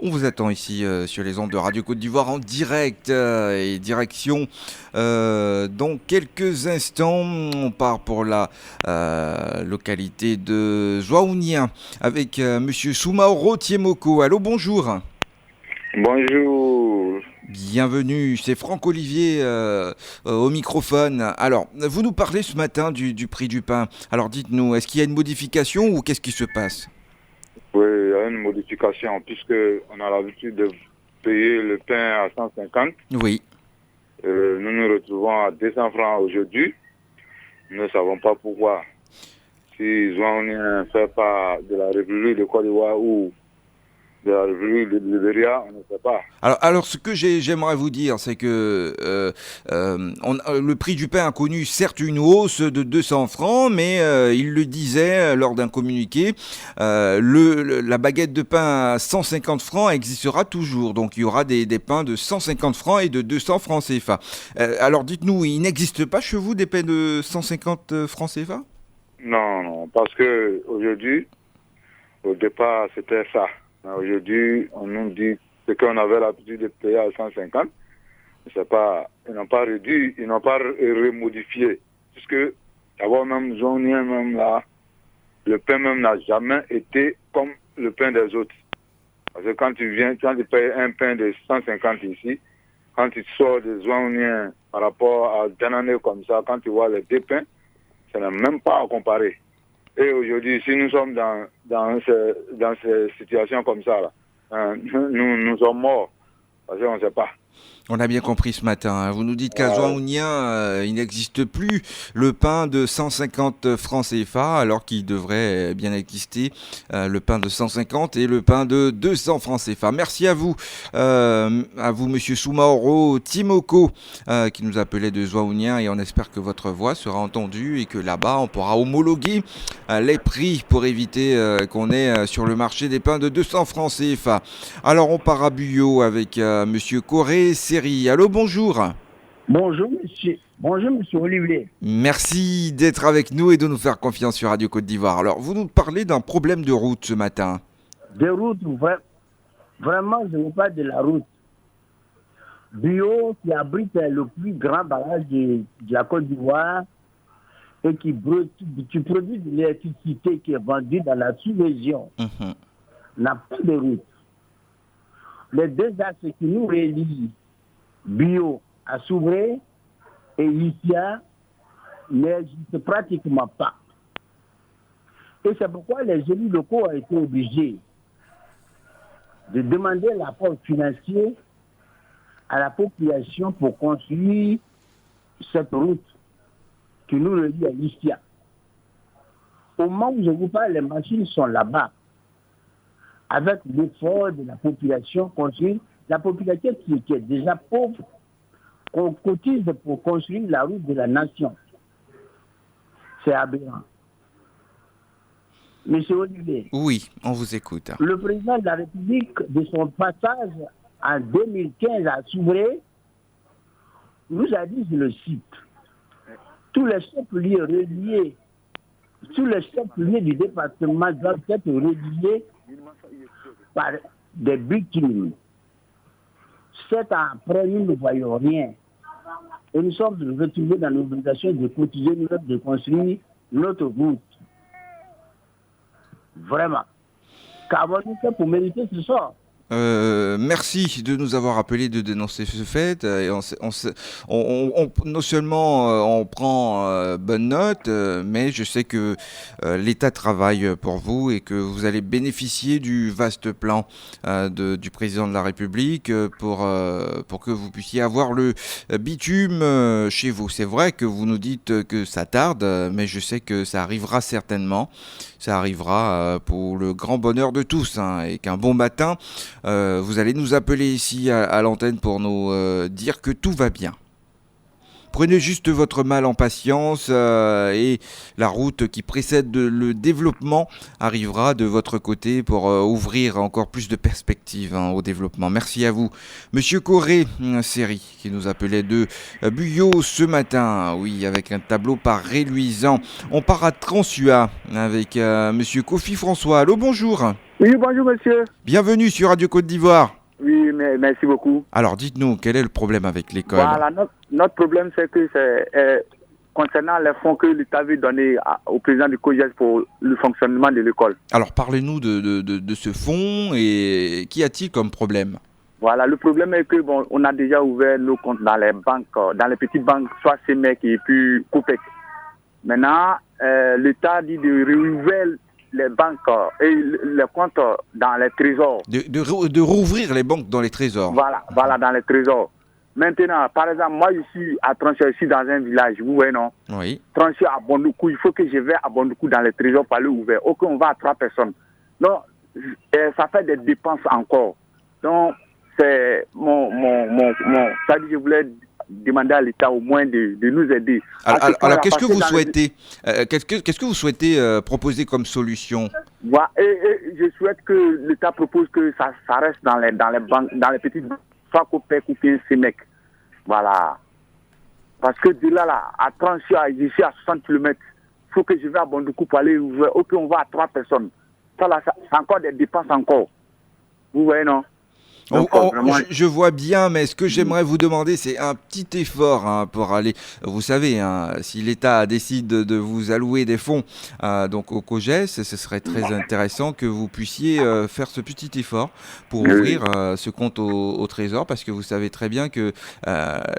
On vous attend ici sur les ondes de Radio Côte d'Ivoire en direct et direction dans quelques instants. On part pour la localité de Zouaounien avec Monsieur Soumaoro Tiemoko. Allô, bonjour. Bonjour. Bienvenue, c'est Franck Olivier au microphone. Alors, vous nous parlez ce matin du prix du pain. Alors dites-nous, est-ce qu'il y a une modification ou qu'est-ce qui se passe? Oui, il y a une modification puisque on a l'habitude de payer le pain à 150. Oui. Nous nous retrouvons à 200 francs aujourd'hui. Nous ne savons pas pourquoi. Si on ne fait pas de la République de Côte d'Ivoire ou de la République de Libéria, on ne sait pas. Alors ce que j'aimerais vous dire, c'est que le prix du pain a connu certes une hausse de 200 francs, mais il le disait lors d'un communiqué, la baguette de pain à 150 francs existera toujours. Donc il y aura des pains de 150 francs et de 200 francs CFA. Alors dites-nous, il n'existe pas chez vous des pains de 150 francs CFA? Non, parce que aujourd'hui, au départ, c'était ça. Aujourd'hui, on nous dit ce qu'on avait l'habitude de payer à 150. C'est pas, ils n'ont pas réduit, ils n'ont pas remodifié. Puisque, d'abord même, zonien même là, le pain même n'a jamais été comme le pain des autres. Parce que quand tu payes un pain de 150 ici, quand tu sors de zonien par rapport à d'une année comme ça, quand tu vois les deux pains, ça n'a même pas à comparer. Et aujourd'hui, si nous sommes dans ces situations comme ça, là, nous sommes morts, parce qu'on ne sait pas. On a bien compris ce matin, hein. Vous nous dites qu'à Zouaounien, il n'existe plus le pain de 150 francs CFA, alors qu'il devrait bien exister le pain de 150 et le pain de 200 francs CFA. Merci à vous, Monsieur Soumaoro Tiemoko, qui nous appelait de Zouaounien, et on espère que votre voix sera entendue et que là-bas, on pourra homologuer les prix pour éviter qu'on ait sur le marché des pains de 200 francs CFA. Alors, on part à Buyo avec Monsieur Coré. Allô, bonjour. Bonjour monsieur. Bonjour monsieur Olivier. Merci d'être avec nous et de nous faire confiance sur Radio Côte d'Ivoire. Alors, vous nous parlez d'un problème de route ce matin. De route, vraiment, je vous parle de la route. Bio qui abrite le plus grand barrage de la Côte d'Ivoire et qui produit de l'électricité qui est vendue dans la sous-région, n'a pas de route. Les deux axes qui nous relient, Bio à Souvré et Issia, n'existent pratiquement pas. Et c'est pourquoi les élus locaux ont été obligés de demander l'apport financier à la population pour construire cette route qui nous relie à Issia. Au moment où je vous parle, les machines sont là-bas, avec l'effort de la population construire. La population qui est déjà pauvre, qu'on cotise pour construire la route de la nation. C'est aberrant. Monsieur Olivier. Oui, on vous écoute. Le président de la République, de son passage en 2015 à Souvré, nous a dit, je le cite, tous les chefs-lieux reliés, tous les chefs-lieux du département doivent être reliés par des bitumes. 7 ans après, nous ne voyons rien. Et nous sommes retrouvés dans l'obligation de cotiser, de construire notre route. Vraiment. Qu'avons-nous fait pour mériter ce sort? Merci de nous avoir appelé de dénoncer ce fait. Et non seulement on prend bonne note, mais je sais que l'État travaille pour vous et que vous allez bénéficier du vaste plan du président de la République pour que vous puissiez avoir le bitume chez vous. C'est vrai que vous nous dites que ça tarde, mais je sais que ça arrivera certainement. Ça arrivera pour le grand bonheur de tous, hein, et qu'un bon matin, vous allez nous appeler ici à l'antenne pour nous dire que tout va bien. Prenez juste votre mal en patience et la route qui précède le développement arrivera de votre côté pour ouvrir encore plus de perspectives au développement. Merci à vous. Monsieur Corré, série qui nous appelait de Buyot ce matin, oui, avec un tableau pas réluisant. On part à Transua avec monsieur Kofi François. Allô, bonjour. Oui, bonjour monsieur. Bienvenue sur Radio Côte d'Ivoire. Oui, mais merci beaucoup. Alors, dites-nous, quel est le problème avec l'école? Voilà, notre problème, c'est que c'est concernant les fonds que l'État veut donner au président du COJES pour le fonctionnement de l'école. Alors, parlez-nous de ce fonds et qu'y a-t-il comme problème? Voilà, le problème est que on a déjà ouvert nos comptes dans les banques, dans les petites banques, soit CEMEC et puis COPEC. Maintenant, l'État dit de rouvrir les banques et les comptes dans les trésors. De rouvrir les banques dans les trésors. Voilà, dans les trésors. Maintenant, par exemple, moi, je suis à Trancheur, je suis dans un village, vous voyez, non? Oui. Trancheur à Bondoukou, il faut que je vais à Bondoukou dans les trésors pour aller ouvert. Ok, on va à 3 personnes. Donc, ça fait des dépenses encore. Donc, c'est ça dit, je voulais demander à l'État au moins de nous aider. Alors qu'est-ce que vous souhaitez qu'est-ce que vous souhaitez proposer comme solution? Voilà, et je souhaite que l'État propose que ça reste dans les banques, dans les petites banques, soit COPEC ou bien CEMEC. Voilà. Parce que de là, à Tranchia, je suis à 60 km. Il faut que je vais à Bondoukou pour aller ouvrir. Ok, on va à 3 personnes. Ça, là, c'est encore des dépenses encore. Vous voyez, non? Donc, je vois bien, mais ce que j'aimerais vous demander, c'est un petit effort pour aller. Vous savez, si l'État décide de vous allouer des fonds donc au COJES, ce serait très intéressant que vous puissiez faire ce petit effort pour ouvrir ce compte au Trésor, parce que vous savez très bien que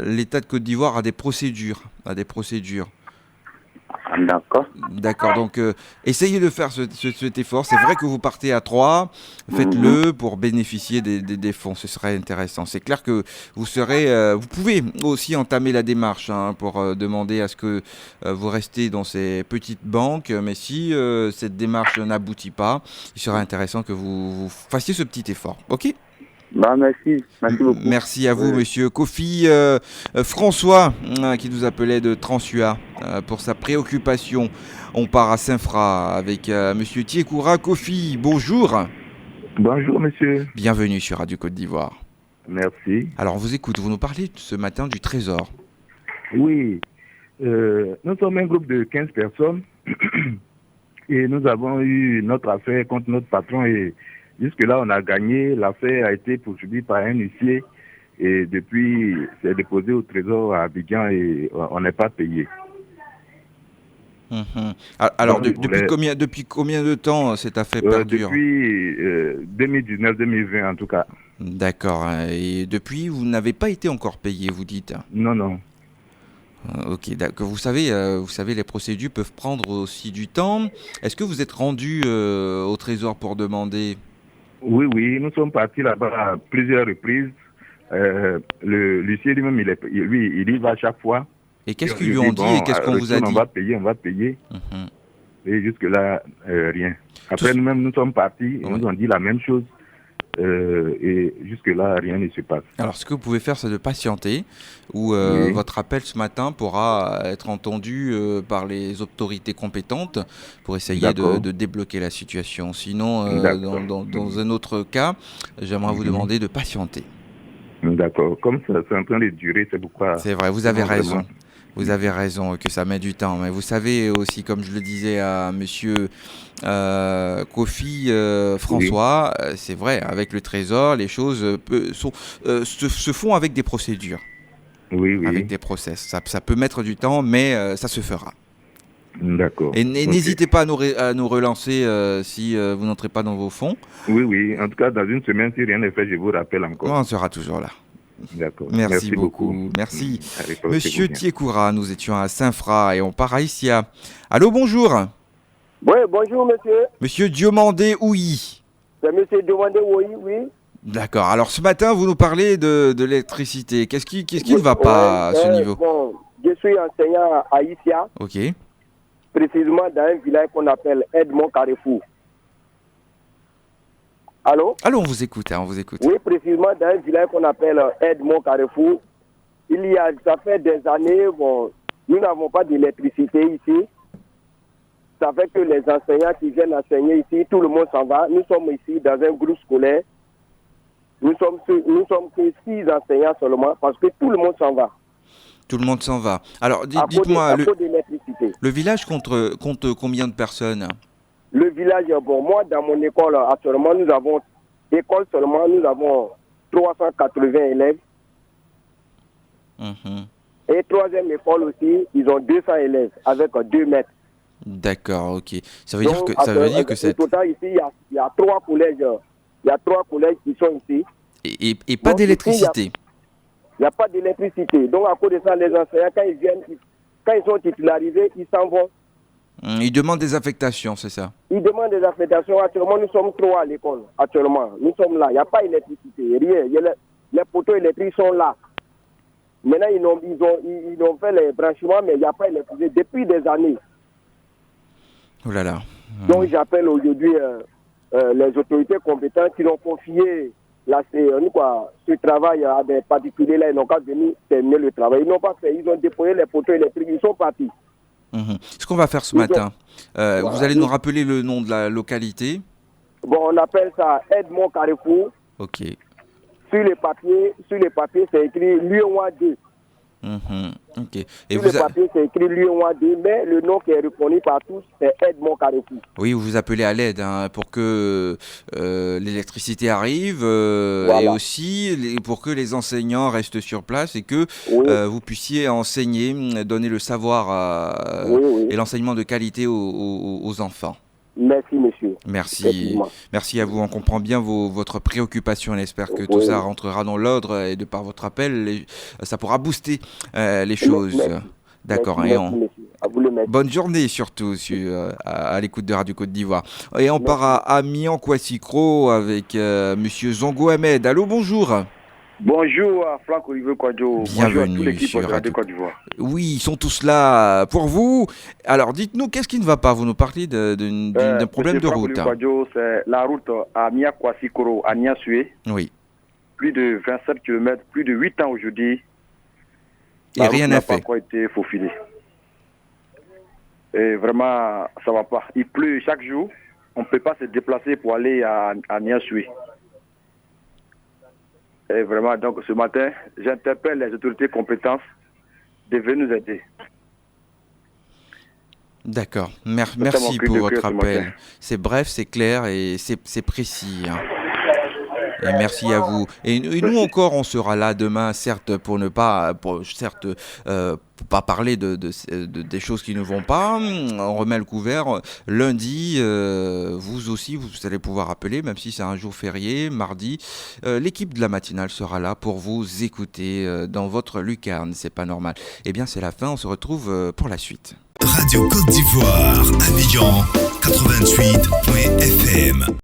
l'État de Côte d'Ivoire a des procédures. D'accord, donc essayez de faire cet effort. C'est vrai que vous partez à 3, faites-le pour bénéficier des fonds, ce serait intéressant. C'est clair que vous pouvez aussi entamer la démarche pour demander à ce que vous restez dans ces petites banques, mais si cette démarche n'aboutit pas, il serait intéressant que vous fassiez ce petit effort, ok ? Merci beaucoup. Merci à vous, monsieur Kofi François, qui nous appelait de Transua pour sa préoccupation. On part à Saint-Fra avec monsieur Tiekoura Kofi. Bonjour. Bonjour, monsieur. Bienvenue sur Radio Côte d'Ivoire. Merci. Alors, on vous écoute. Vous nous parlez ce matin du Trésor. Oui. Nous sommes un groupe de 15 personnes et nous avons eu notre affaire contre notre patron et jusque-là, on a gagné. L'affaire a été poursuivie par un huissier et depuis, c'est déposé au trésor à Abidjan et on n'est pas payé. Alors, depuis combien de temps cette affaire perdure? Depuis 2019-2020 en tout cas. D'accord. Et depuis, vous n'avez pas été encore payé, vous dites? Non. Ok, d'accord. Vous savez, les procédures peuvent prendre aussi du temps. Est-ce que vous êtes rendu au trésor pour demander? Oui, nous sommes partis là-bas à plusieurs reprises. L'huissier lui-même, il y va à chaque fois. Et qu'est-ce qu'ils lui ont dit et qu'est-ce qu'on vous a dit? On va payer. Et jusque-là, rien. Après, nous-mêmes, nous sommes partis, ils nous ont dit la même chose. Et jusque-là, rien ne se passe. Alors, ce que vous pouvez faire, c'est de patienter, ou votre appel ce matin pourra être entendu par les autorités compétentes pour essayer de débloquer la situation. Sinon, dans un autre cas, j'aimerais vous demander de patienter. D'accord. Comme ça, c'est en train de durer, c'est pourquoi... C'est vrai, vous avez raison. Vous avez raison que ça met du temps, mais vous savez aussi, comme je le disais à monsieur Kofi François, c'est vrai, avec le Trésor, les choses se font avec des procédures. Oui. Avec des process. Ça peut mettre du temps, mais ça se fera. D'accord. Et n'hésitez pas à nous relancer si vous n'entrez pas dans vos fonds. Oui. En tout cas, dans une semaine, si rien n'est fait, je vous rappelle encore. On sera toujours là. D'accord. Merci beaucoup. Merci. Monsieur Tiekoura, nous étions à Saint-Fra et on part à Issia. Allô, bonjour. Oui, bonjour, monsieur. Monsieur Diomandé Ouyi. C'est monsieur Diomandé Ouyi, oui. D'accord. Alors, ce matin, vous nous parlez de l'électricité. Qu'est-ce qui ne va pas à ce niveau? Je suis enseignant à Issia. Ok. Précisément dans un village qu'on appelle Edmond Carrefour. Allô, on vous écoute, on vous écoute. Oui, précisément dans un village qu'on appelle Edmond Carrefour. Ça fait des années, bon, nous n'avons pas d'électricité ici. Ça fait que les enseignants qui viennent enseigner ici, tout le monde s'en va. Nous sommes ici dans un groupe scolaire. Nous sommes que 6 enseignants seulement parce que tout le monde s'en va. Tout le monde s'en va. Alors, dites-moi, le village compte combien de personnes? Le village, bon, moi, dans mon école, actuellement, nous avons 380 élèves. Et troisième école aussi, ils ont 200 élèves avec 2 mètres. D'accord, ok. Ça veut dire que c'est... Au total, ici, il y a 3 collèges. Il y a 3 collèges qui sont ici. Et pas d'électricité. Il n'y a pas d'électricité. Donc, à cause de ça, les enseignants, quand ils viennent, quand ils sont titularisés, ils s'en vont. Ils demandent des affectations, c'est ça? Ils demandent des affectations. Actuellement, nous sommes 3 à l'école. Actuellement, nous sommes là. Il n'y a pas d'électricité, rien. Les poteaux électriques sont là. Maintenant, ils ont fait les branchements, mais il n'y a pas d'électricité depuis des années. Oh là là. Donc, j'appelle aujourd'hui les autorités compétentes qui ont confié ce travail à des particuliers là. Ils n'ont pas venu terminer le travail. Ils n'ont pas fait. Ils ont déployé les poteaux électriques. Ils sont partis. Ce qu'on va faire ce matin, vous allez nous rappeler le nom de la localité? Bon, on appelle ça Edmond Carrefour. Ok. Sur les papiers, c'est écrit Lyon 2. Ok. Sur les papiers, c'est écrit Lyon 2, mais le nom qui est reconnu par tous, c'est Edmond Carrefour. Oui, vous vous appelez à l'aide pour que l'électricité arrive et aussi pour que les enseignants restent sur place et que vous puissiez enseigner, donner le savoir et l'enseignement de qualité aux enfants. Merci, monsieur. Merci à vous. On comprend bien votre préoccupation. On espère que tout ça rentrera dans l'ordre et de par votre appel, ça pourra booster les choses. D'accord. Bonne journée surtout à l'écoute de Radio Côte d'Ivoire. Et on part à Amiens Kwassikro avec monsieur Zongo Ahmed. Allô, bonjour. Bonjour à Franck Olivier Kwadjo. Bienvenue bonjour à toute l'équipe de Radio Côte d'Ivoire. Oui, ils sont tous là pour vous. Alors, dites-nous, qu'est-ce qui ne va pas? Vous nous parlez d'un problème de route. Kwadjo, c'est la route à Amiens Kwassikro, à Niassué. Oui. Plus de 27 km, plus de 8 ans aujourd'hui. Et rien n'a fait. Pas encore été faufilé. Et vraiment, ça va pas. Il pleut chaque jour. On ne peut pas se déplacer pour aller à Niassué. Et vraiment, donc ce matin, j'interpelle les autorités compétentes de venir nous aider. D'accord. Merci pour votre appel. C'est bref, c'est clair et c'est précis. Et merci à vous. Et nous encore, on sera là demain, certes, pour pas parler des choses qui ne vont pas. On remet le couvert. Lundi, vous aussi, vous allez pouvoir appeler, même si c'est un jour férié, mardi. L'équipe de la matinale sera là pour vous écouter dans votre lucarne. C'est pas normal. Eh bien, c'est la fin. On se retrouve pour la suite. Radio Côte d'Ivoire, Abidjan, 88.fm.